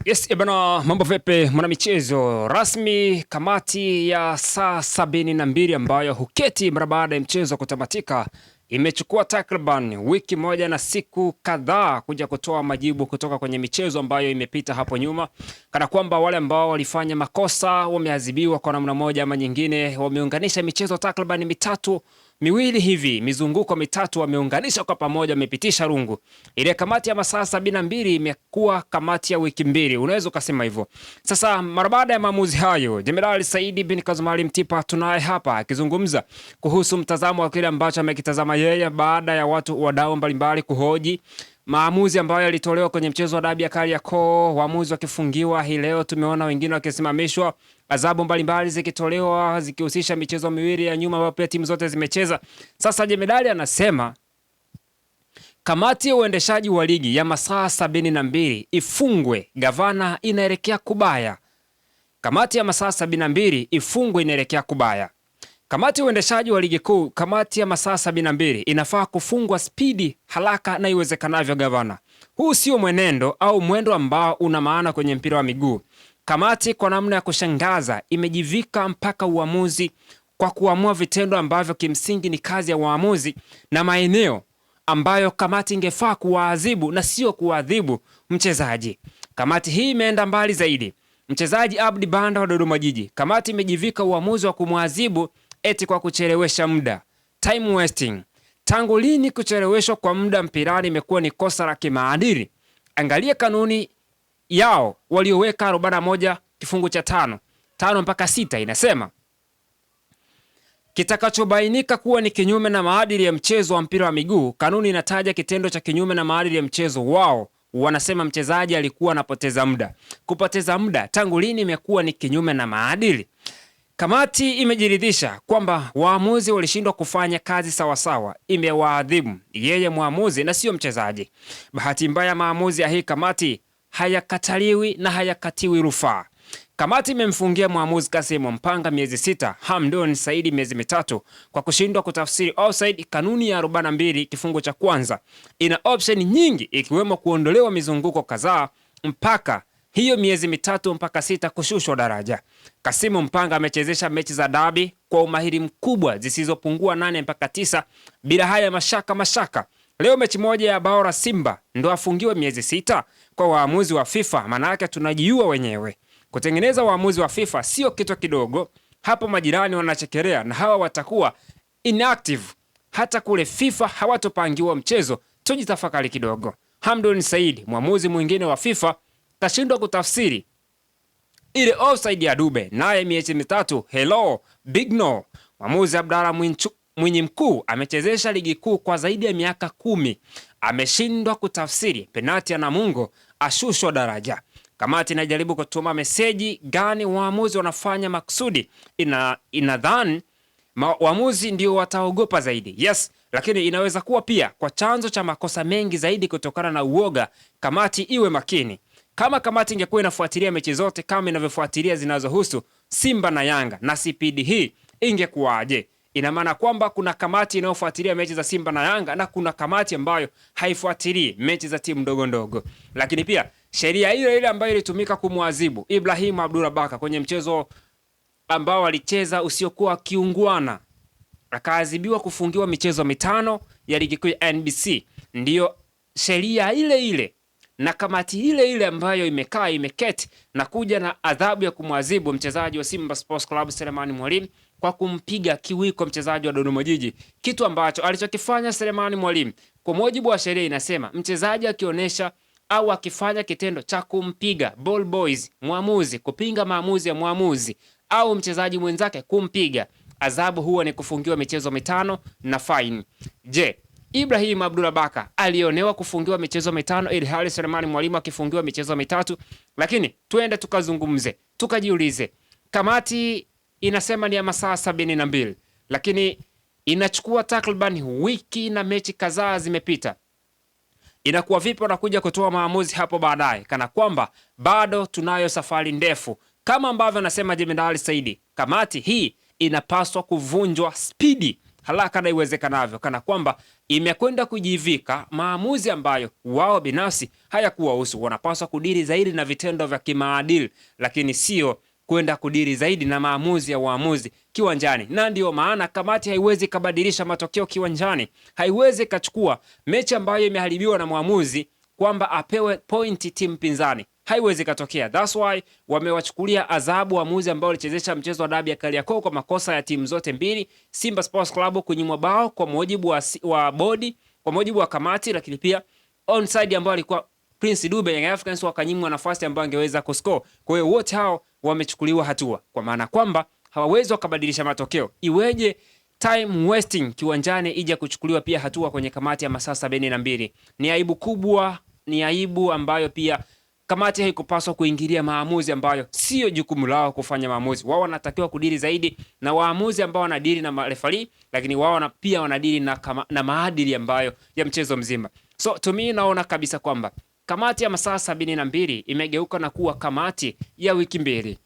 Yes, bana, mambo vipi mwana michezo? Rasmi kamati ya saa 72 ambayo huketi mara baada ya mchezo kutamatika imechukua takriban wiki moja na siku kadhaa kuja kutoa majibu kutoka kwenye michezo ambayo imepita hapo nyuma, kana kwamba wale ambao walifanya makosa wameadhibiwa kwa namna moja ama nyingine. Wameunganisha michezo takriban miwili hivi, mizunguko mitatu wameunganisha kwa pamoja, wamepitisha rungu. Ile kamati ya masaa 72 imekuwa kamati ya wiki mbili, unaweza ukasema hivyo. Sasa mara baada ya maamuzi hayo, Jenerali Saidi bin Kazumali Mtipa tunaye hapa akizungumza kuhusu mtazamo wa kile ambacho amekitazama yeye baada ya wadau mbalimbali kuhoji maamuzi ambayo yalitolewa kwenye mchezo wa dabi ya Kariakoo. Waamuzi wakifungiwa hii leo, tumeona wengine wakisimamishwa, adhabu mbalimbali zikitolewa zikihusisha michezo miwili ya nyuma ambapo timu zote zimecheza. Sasa Jenerali anasema kamati ya uendeshaji wa ligi ya masaa 72 ifungwe, gavana inaelekea kubaya. Kamati ya masaa 72 ifungwe, inaelekea kubaya. Kamati ya uendeshaji wa ligi kuu, kamati ya masaa 72 inafaa kufungwa spidi, haraka na iwezekanavyo gavana. Huu sio mwenendo au mwendo ambao una maana kwenye mpira wa miguu. Kamati kwa namna ya kushangaza imejivika mpaka uamuzi kwa kuamua vitendo ambavyo kimsingi ni kazi ya waamuzi na maeneo ambayo kamati ingefaa kuwaadhibu na sio kuadhibu mchezaji. Kamati hii imeenda mbali zaidi. Mchezaji Abdi Banda wa Dodoma Jiji, kamati imejivika uamuzi wa kumwadhibu eti kwa kuchelewesha muda, time wasting. Tangu lini kucheleweshwa kwa muda mpirani imekuwa ni kosa la kimaadili? Angalia kanuni yao walioweka 41 kifungu cha 5 mpaka 6 inasema kitakachobainika kuwa ni kinyume na maadili ya mchezo wa mpira wa miguu. Kanuni inataja kitendo cha kinyume na maadili ya mchezo wao. Wanasema mchezaji alikuwa anapoteza muda. Kupoteza muda tangu lini imekuwa ni kinyume na maadili? Kamati imejiridhisha kwamba waamuzi walishindwa kufanya kazi sawasawa, imewaadhibu yeye mwamuzi na sio mchezaji. Bahati mbaya maamuzi ya hii kamati hayakataliwi na hayakatiwi rufaa. Kamati imemfungia mwamuzi Kasim Mpanga miezi 6, Hamdon Saidi miezi 3 kwa kushindwa kutafsiri offside. Kanuni ya 42 kifungu cha kwanza ina option nyingi ikiwemo kuondolewa mizunguko kadhaa mpaka hiyo miezi 3 mpaka 6 kushushwa daraja. Kasimu Mpanga amechezesha mechi za dabi kwa umahiri mkubwa zisizopungua 8 mpaka 9 bila haya mashaka. Leo mechi moja ya Baora Simba ndo afungiwe miezi 6 kwa waamuzi wa FIFA. Maana yake tunajiua wenyewe. Kutengeneza waamuzi wa FIFA sio kitu kidogo. Hapo majirani wanachekelea na hawa watakuwa inactive. Hata kule FIFA hawatopangiwa mchezo. Tujitafakari kidogo. Hamdon Said, mwamuzi mwingine wa FIFA, kashindwa kutafsiri ile offside ya Dube, naye miezi 3. Hello, big no. Mwamuzi Abdalla Mwinyi Mkuu amechezesha ligi kuu kwa zaidi ya miaka 10, ameshindwa kutafsiri penalti ya Namungo, ashushwa daraja. Kamati inajaribu kutuma meseji gani waamuzi wanafanya maksudi? Inadhani waamuzi ndio wataogopa zaidi. Yes, lakini inaweza kuwa pia kwa chanzo cha makosa mengi zaidi kutokana na uoga. Kamati iwe makini. Kama kamati ingekuwa inafuatilia mechi zote kama inavyofuatilia zinazohusu Simba na Yanga na CPD, hii ingekuwaje? Ina maana kwamba kuna kamati inayofuatilia mechi za Simba na Yanga na kuna kamati ambayo haifuatilii mechi za timu ndogo ndogo. Lakini pia sheria ile ambayo ilitumika kumwadhibu Ibrahim Abdulabaka kwenye mchezo ambao alicheza usiokuwa kiungwana, akaadhibiwa kufungiwa michezo 5 ya ligi kuu ya NBC, ndiyo sheria ile na kamati ile ambayo imeketi na kuja na adhabu ya kumwadhibu mchezaji wa Simba Sports Club Selemani Mwalimu kwa kumpiga kiwiko mchezaji wa Dodoma Jiji, kitu ambacho alichokifanya Selemani Mwalimu kwa mujibu wa sheria inasema mchezaji akionyesha au akifanya kitendo cha kumpiga ball boys, mwamuzi kupinga maamuzi ya mwamuzi au mchezaji mwenzake kumpiga, adhabu huwa ni kufungiwa michezo 5 na fine. Je, Ibrahim Abdulabaka alionewa kufungiwa michezo 5 ili hali Selemani Mwalimu akifungiwa michezo 3? Lakini tuende tukazungumze, tukajiulize. Kamati inasema ni ya masaa 72, lakini inachukua takriban wiki na mechi kadhaa zimepita. Inakuwa vipi wanakuja kutoa maamuzi hapo baadaye kana kwamba bado tunayo safari ndefu? Kama ambavyo anasema Jenerali Saidi, kamati hii inapaswa kuvunjwa spidi haraka na iwezekanavyo, kana kwamba imekwenda kujivika maamuzi ambayo wao binafsi hayakuwahusu. Wanapaswa kudiri zaidi na vitendo vya kimaadili, lakini sio kwenda kudiri zaidi na maamuzi ya waamuzi kiwanjani. Na ndio maana kamati haiwezi kabadilisha matokeo kiwanjani. Haiwezi kachukua mechi ambayo imeharibiwa na mwamuzi kwamba apewe pointi timu pinzani. Haiwezi katokea. That's why wamewachukulia adhabu waamuzi ambao walichezesha mchezo wa dabi ya Kariakoo kwa makosa ya timu zote mbili. Simba Sports Club kunyimwa bao kwa mujibu wa bodi, kwa mujibu wa kamati, lakini pia onside ambao alikuwa Prince Dube, Young Africans wakanyimwa nafasi ambayo angeweza kuscore. Kwa hiyo wote hao wamechukuliwa hatua, kwa maana kwamba hawawezi wakabadilisha matokeo. Iweje time wasting kiwanjani ije kuchukuliwa pia hatua kwenye kamati ya masaa 72? Ni aibu kubwa, ni aibu ambayo pia kamati haikupaswa kuingilia maamuzi ambayo sio jukumu lao kufanya maamuzi. Wao wanatakiwa kudiri zaidi na waamuzi ambao wanadiri na marefali, lakini wao pia wanadiri na maadili ambayo ya mchezo mzima. So to me naona kabisa kwamba kamati ya masaa 72 imegeuka na kuwa kamati ya wiki mbili.